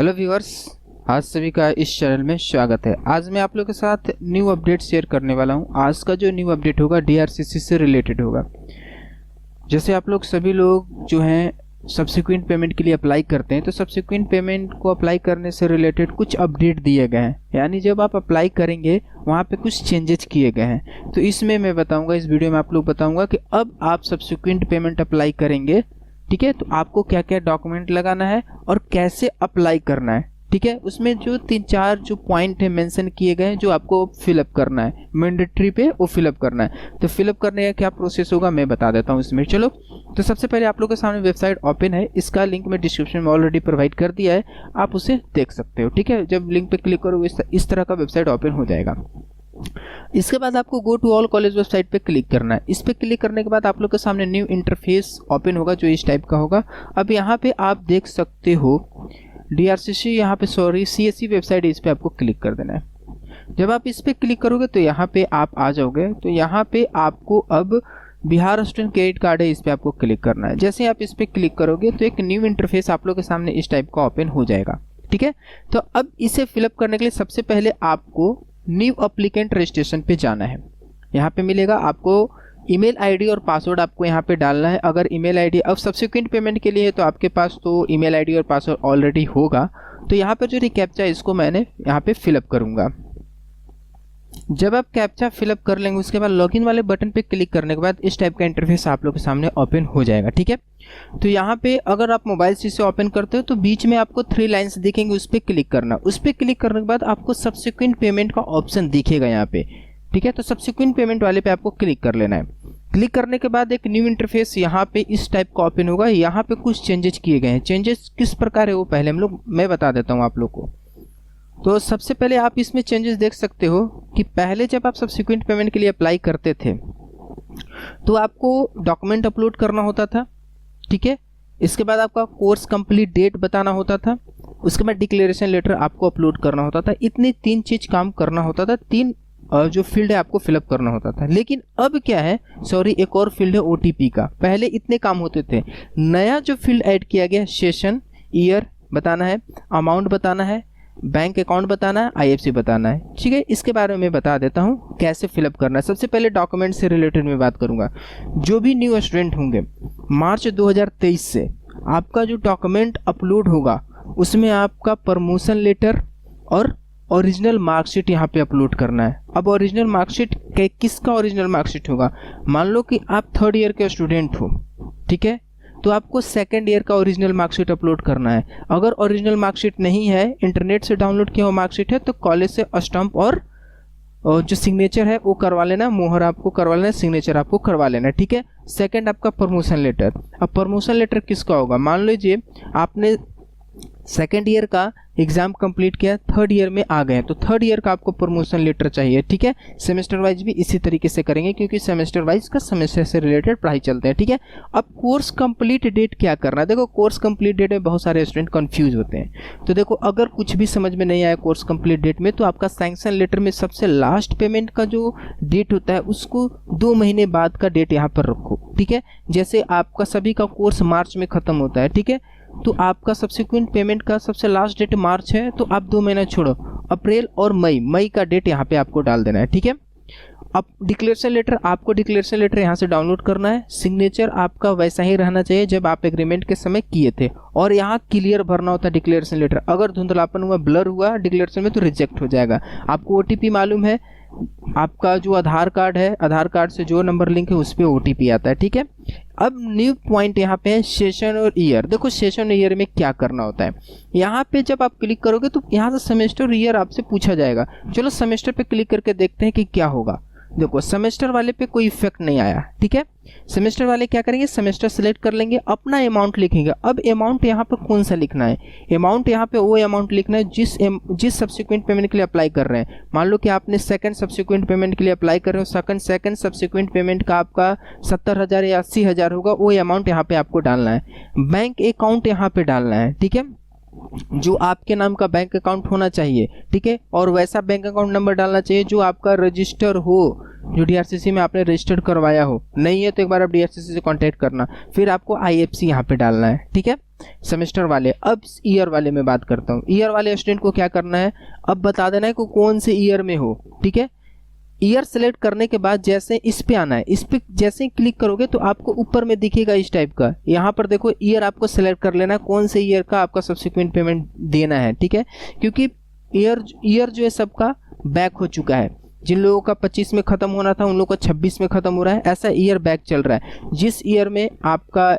Hello viewers, आज सभी का इस चैनल में स्वागत है। आज मैं आप लोगों के साथ न्यू अपडेट शेयर करने वाला हूं। आज का जो न्यू अपडेट होगा डीआरसीसी से रिलेटेड होगा। जैसे आप लोग सभी लोग जो हैं सब्सिक्वेंट पेमेंट के लिए अप्लाई करते हैं, तो सब्सिक्वेंट पेमेंट को अप्लाई करने से रिलेटेड कुछ अपडेट दिए गए हैं, यानी जब आप अप्लाई करेंगे वहाँ पे कुछ चेंजेस किए गए हैं। तो इसमें मैं बताऊँगा, इस वीडियो में आप लोग बताऊँगा कि अब आप सब्सिक्वेंट पेमेंट अप्लाई करेंगे, ठीक है, तो आपको क्या क्या डॉक्यूमेंट लगाना है और कैसे अप्लाई करना है, ठीक है। उसमें जो 3-4 जो पॉइंट है मेंशन किए गए हैं जो आपको फिलअप करना है, मैंडेटरी पे वो फिलअप करना है। तो फिलअप करने का क्या प्रोसेस होगा मैं बता देता हूँ इसमें। चलो, तो सबसे पहले आप लोगों के सामने वेबसाइट ओपन है, इसका लिंक मैं डिस्क्रिप्शन में ऑलरेडी प्रोवाइड कर दिया है, आप उसे देख सकते हो, ठीक है। जब लिंक पे क्लिक करोगे इस तरह का वेबसाइट ओपन हो जाएगा। इसके बाद आपको go to all college website पे क्लिक करना है। इस पे क्लिक करने के बाद आप लोग के सामने न्यू इंटरफेस ओपन होगा जो इस टाइप का होगा। अब यहाँ पे आप देख सकते हो डीआरसीसी, यहाँ पे सीएससी वेबसाइट, इस पे आपको क्लिक कर देना है। जब आप इस पे क्लिक करोगे तो यहाँ पे आप आ जाओगे। तो यहाँ पे आपको अब बिहार स्टूडेंट क्रेडिट कार्ड है, इस पे आपको क्लिक करना है। जैसे आप इस पे क्लिक करोगे तो एक न्यू इंटरफेस आप लोग के सामने इस टाइप का ओपन हो जाएगा, ठीक है। तो अब इसे फिलअप करने के लिए सबसे पहले आपको न्यू एप्लीकेंट रजिस्ट्रेशन पे जाना है। यहाँ पे मिलेगा आपको ईमेल आईडी और पासवर्ड आपको यहाँ पे डालना है। अगर ईमेल आईडी अब सब्सिक्वेंट पेमेंट के लिए है तो आपके पास तो ईमेल आईडी और पासवर्ड ऑलरेडी होगा। तो यहाँ पे जो रिकैप्चा है इसको मैंने यहाँ पे फिलअप करूँगा। जब आप कैप्चा फिलअप कर लेंगे उसके बाद लॉगिन वाले बटन पे क्लिक करने के बाद इस टाइप का इंटरफेस आप लोग के सामने ओपन हो जाएगा, ठीक है। तो यहाँ पे अगर आप मोबाइल से इसे ओपन करते हो तो बीच में आपको 3 लाइन्स दिखेंगे, उस पर क्लिक करना। उस पर क्लिक करने के बाद आपको सब्सिक्वेंट पेमेंट का ऑप्शन दिखेगा यहाँ पे, ठीक है। तो सब्सिक्वेंट पेमेंट वाले पे आपको क्लिक कर लेना है। क्लिक करने के बाद एक न्यू इंटरफेस यहाँ पे इस टाइप का ओपन होगा। यहाँ पे कुछ चेंजेस किए गए हैं। चेंजेस किस प्रकार है वो पहले मैं बता देता हूँ आप लोग को। तो सबसे पहले आप इसमें चेंजेस देख सकते हो कि पहले जब आप सब्सिक्वेंट पेमेंट के लिए अप्लाई करते थे तो आपको डॉक्यूमेंट अपलोड करना होता था, ठीक है। इसके बाद आपका कोर्स कंप्लीट डेट बताना होता था। उसके बाद डिक्लेरेशन लेटर आपको अपलोड करना होता था। इतनी 3 चीज काम करना होता था, 3 जो फील्ड है आपको फिलअप करना होता था। लेकिन अब क्या है, एक और फील्ड है ओटीपी का। पहले इतने काम होते थे। नया जो फील्ड ऐड किया गया, सेशन ईयर बताना है, अमाउंट बताना है, बैंक अकाउंट बताना है, आईएफसी बताना है, ठीक है। इसके बारे में बता देता हूँ कैसे फिलअप करना है। सबसे पहले डॉक्यूमेंट से रिलेटेड मैं बात करूँगा। जो भी न्यू स्टूडेंट होंगे मार्च 2023 से आपका जो डॉक्यूमेंट अपलोड होगा उसमें आपका प्रमोशन लेटर और ओरिजिनल मार्कशीट यहाँ पे अपलोड करना है। अब ओरिजिनल मार्कशीट किसका ओरिजिनल मार्कशीट होगा? मान लो कि आप 3rd ईयर के स्टूडेंट हो, ठीक है, तो आपको 2nd ईयर का ओरिजिनल मार्कशीट अपलोड करना है। अगर ओरिजिनल मार्कशीट नहीं है, इंटरनेट से डाउनलोड किया हुआ मार्कशीट है, तो कॉलेज से स्टैम्प और जो सिग्नेचर है वो करवा लेना, मोहर आपको करवा लेना, सिग्नेचर आपको करवा लेना, ठीक है। सेकंड आपका प्रमोशन लेटर। अब प्रमोशन लेटर किसका होगा? मान लीजिए आपने 2nd ईयर का एग्जाम कंप्लीट किया, 3rd ईयर में आ गए, तो 3rd ईयर का आपको प्रमोशन लेटर चाहिए, ठीक है। सेमेस्टर वाइज भी इसी तरीके से करेंगे क्योंकि सेमेस्टर वाइज का सेमेस्टर से रिलेटेड पढ़ाई चलते हैं, ठीक है। अब कोर्स कंप्लीट डेट क्या करना है? देखो, कोर्स कंप्लीट डेट में बहुत सारे स्टूडेंट कंफ्यूज होते हैं। तो देखो, अगर कुछ भी समझ में नहीं आया कोर्स कंप्लीट डेट में, तो आपका सैंक्शन लेटर में सबसे लास्ट पेमेंट का जो डेट होता है उसको 2 महीने बाद का डेट यहाँ पर रखो, ठीक है। जैसे आपका सभी का कोर्स मार्च में खत्म होता है, ठीक है, तो आपका सब्सिक्वेंट पेमेंट का सबसे लास्ट डेट मार्च है, तो आप 2 महीना छोड़ो, अप्रैल और मई का डेट यहाँ पे आपको डाल देना है, ठीक है। अब डिक्लेरेशन लेटर, आपको डिक्लेरेशन लेटर यहाँ से डाउनलोड करना है। सिग्नेचर आपका वैसा ही रहना चाहिए जब आप एग्रीमेंट के समय किए थे, और यहाँ क्लियर भरना होता है डिक्लेरेशन लेटर। अगर धुंधलापन हुआ, ब्लर हुआ डिक्लेरेशन में, तो रिजेक्ट हो जाएगा। आपको ओटीपी मालूम है, आपका जो आधार कार्ड है, आधार कार्ड से जो नंबर लिंक है उस पर ओटीपी आता है, ठीक है। अब न्यू पॉइंट यहाँ पे है सेशन और ईयर। देखो, सेशन और ईयर में क्या करना होता है। यहाँ पे जब आप क्लिक करोगे तो यहाँ से सेमेस्टर और ईयर आपसे पूछा जाएगा। चलो सेमेस्टर पे क्लिक करके देखते हैं कि क्या होगा। देखो, सेमेस्टर वाले पे कोई इफेक्ट नहीं आया, ठीक है। सेमेस्टर वाले क्या करेंगे, सेमेस्टर सेलेक्ट कर लेंगे, अपना अमाउंट लिखेंगे। अब अमाउंट यहाँ पे कौन सा लिखना है? अमाउंट यहाँ पे वो अमाउंट लिखना है जिस सब्सिक्वेंट पेमेंट के लिए अप्लाई कर रहे हैं। मान लो कि आपने 2nd सब्सिक्वेंट पेमेंट के लिए अप्लाई कर रहे हो, सेकंड सब्सिक्वेंट पेमेंट का आपका 70,000 या 80,000 होगा, वो अमाउंट यहाँ पे आपको डालना है। बैंक अकाउंट यहाँ पे डालना है, ठीक है। जो आपके नाम का बैंक अकाउंट होना चाहिए, ठीक है, और वैसा बैंक अकाउंट नंबर डालना चाहिए जो आपका रजिस्टर हो, जो डीआरसीसी में आपने रजिस्टर करवाया हो। नहीं है तो एक बार आप डीआरसीसी से कांटेक्ट करना। फिर आपको आईएफसी यहाँ पे डालना है, ठीक है, सेमेस्टर वाले। अब ईयर वाले में बात करता हूँ। ईयर वाले स्टूडेंट को क्या करना है, अब बता देना है कि कौन से ईयर में हो, ठीक है। ईयर सेलेक्ट करने के बाद जैसे इस पे आना है, इस पे जैसे ही क्लिक करोगे तो आपको ऊपर में दिखेगा इस टाइप का। यहाँ पर देखो ईयर आपको सेलेक्ट कर लेना है, कौन से ईयर का आपका सब्सिक्वेंट पेमेंट देना है, ठीक है, क्योंकि ईयर जो है सबका बैक हो चुका है। जिन लोगों का 25 में ख़त्म होना था उन लोगों का 26 में ख़त्म हो रहा है, ऐसा ईयर बैक चल रहा है। जिस ईयर में आपका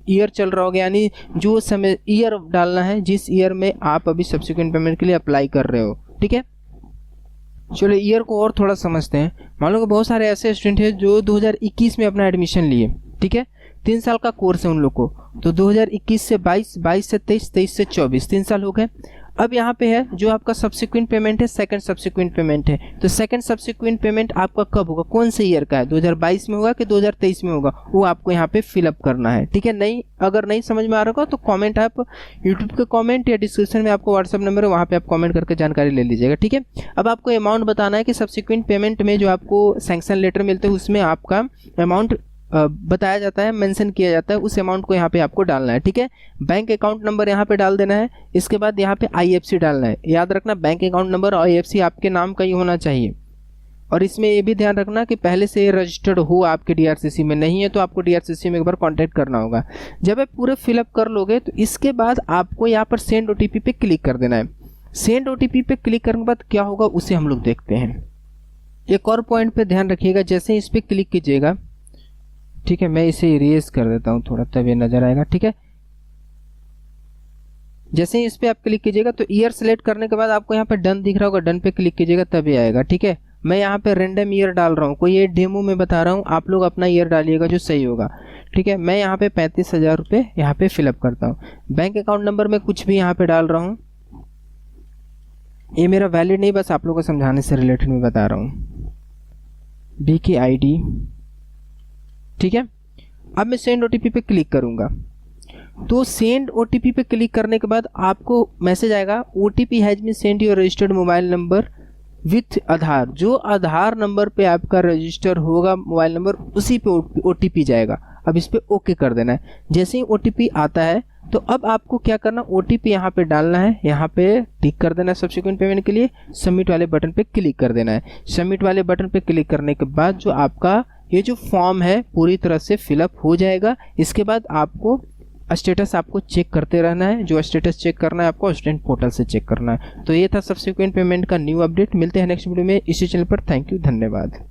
ईयर चल रहा होगा, यानी जो समय ईयर डालना है जिस ईयर में आप अभी सब्सिक्वेंट पेमेंट के लिए अप्लाई कर रहे हो, ठीक है। चलो ईयर को और थोड़ा समझते हैं। मान लो कि बहुत सारे ऐसे स्टूडेंट हैं जो 2021 में अपना एडमिशन लिए, ठीक है, 3 साल का कोर्स है उन लोग को, तो 2021 से 22, 22 से 23, 23 से 24, 3 साल हो गए। अब यहाँ पे है जो आपका सब्सिक्वेंट पेमेंट है, सेकंड सब्सिक्वेंट पेमेंट है। तो सेकंड सब्सिक्वेंट पेमेंट आपका कब होगा, कौन से ईयर का है, 2022 में होगा कि 2023 में होगा, वो आपको यहाँ पे फिलअप करना है, ठीक है। नहीं, अगर नहीं समझ में आ रहा होगा तो कमेंट आप यूट्यूब के कमेंट या डिस्क्रिप्शन में आपको व्हाट्सअप नंबर है, वहाँ पे आप कमेंट करके जानकारी ले लीजिएगा, ठीक है। अब आपको अमाउंट बताना है कि सब्सिक्वेंट पेमेंट में जो आपको सैंक्शन लेटर मिलते हैं उसमें आपका अमाउंट बताया जाता है, मेंशन किया जाता है, उस अमाउंट को यहाँ पे आपको डालना है, ठीक है। बैंक अकाउंट नंबर यहाँ पे डाल देना है। इसके बाद यहाँ पे आईएफसी डालना है। याद रखना बैंक अकाउंट नंबर और आईएफसी आपके नाम का ही होना चाहिए। और इसमें ये भी ध्यान रखना कि पहले से ये रजिस्टर्ड हो आपके डीआरसीसी में, नहीं है तो आपको डीआरसीसी में एक बार कांटेक्ट करना होगा। जब आप पूरे फिलअप कर लोगे तो इसके बाद आपको यहाँ पर सेंड ओटीपी पे क्लिक कर देना है। सेंड ओटीपी पे क्लिक करने के बाद क्या होगा उसे हम लोग देखते हैं। एक और पॉइंट पे ध्यान रखिएगा, जैसे इस पर क्लिक कीजिएगा, ठीक है, मैं इसे इरेज कर देता हूँ थोड़ा, तब ये नजर आएगा, ठीक है। जैसे ही इस पे आप क्लिक कीजिएगा तो ईयर सेलेक्ट करने के बाद आपको यहाँ पे डन दिख रहा होगा, डन पे क्लिक कीजिएगा तभी आएगा, ठीक है। मैं यहाँ पे रैंडम ईयर डाल रहा हूँ, कोई ये डेमो में बता रहा हूँ, आप लोग अपना ईयर डालिएगा जो सही होगा, ठीक है। मैं यहाँ पे 35,000 रुपये यहाँ पे फिलअप करता हूँ। बैंक अकाउंट नंबर में कुछ भी यहाँ पे डाल रहा हूँ, ये मेरा वैलिड नहीं, बस आप लोगों को समझाने से रिलेटेड मैं बता रहा हूँ। बी की आईडी, ठीक है। अब मैं सेंड ओटीपी पे क्लिक करूंगा, तो सेंड ओटीपी पे क्लिक करने के बाद आपको मैसेज आएगा, OTP has been send your registered mobile number with Aadhaar. जो आधार नंबर पे आपका रजिस्टर होगा मोबाइल नंबर, उसी पे ओटीपी जाएगा। अब इस पे ओके कर देना है। जैसे ही ओटीपी आता है तो अब आपको क्या करना, ओटीपी यहाँ पे डालना है, यहाँ पे टिक कर देना है सब्सिक्वेंट पेमेंट के लिए, सबमिट वाले बटन पे क्लिक कर देना है। सबमिट वाले बटन पे क्लिक करने के बाद जो आपका ये जो फॉर्म है पूरी तरह से फिलअप हो जाएगा। इसके बाद आपको स्टेटस आपको चेक करते रहना है। जो स्टेटस चेक करना है आपको स्टूडेंट पोर्टल से चेक करना है। तो ये था सब्सिक्वेंट पेमेंट का न्यू अपडेट। मिलते हैं नेक्स्ट वीडियो में इसी चैनल पर। थैंक यू, धन्यवाद।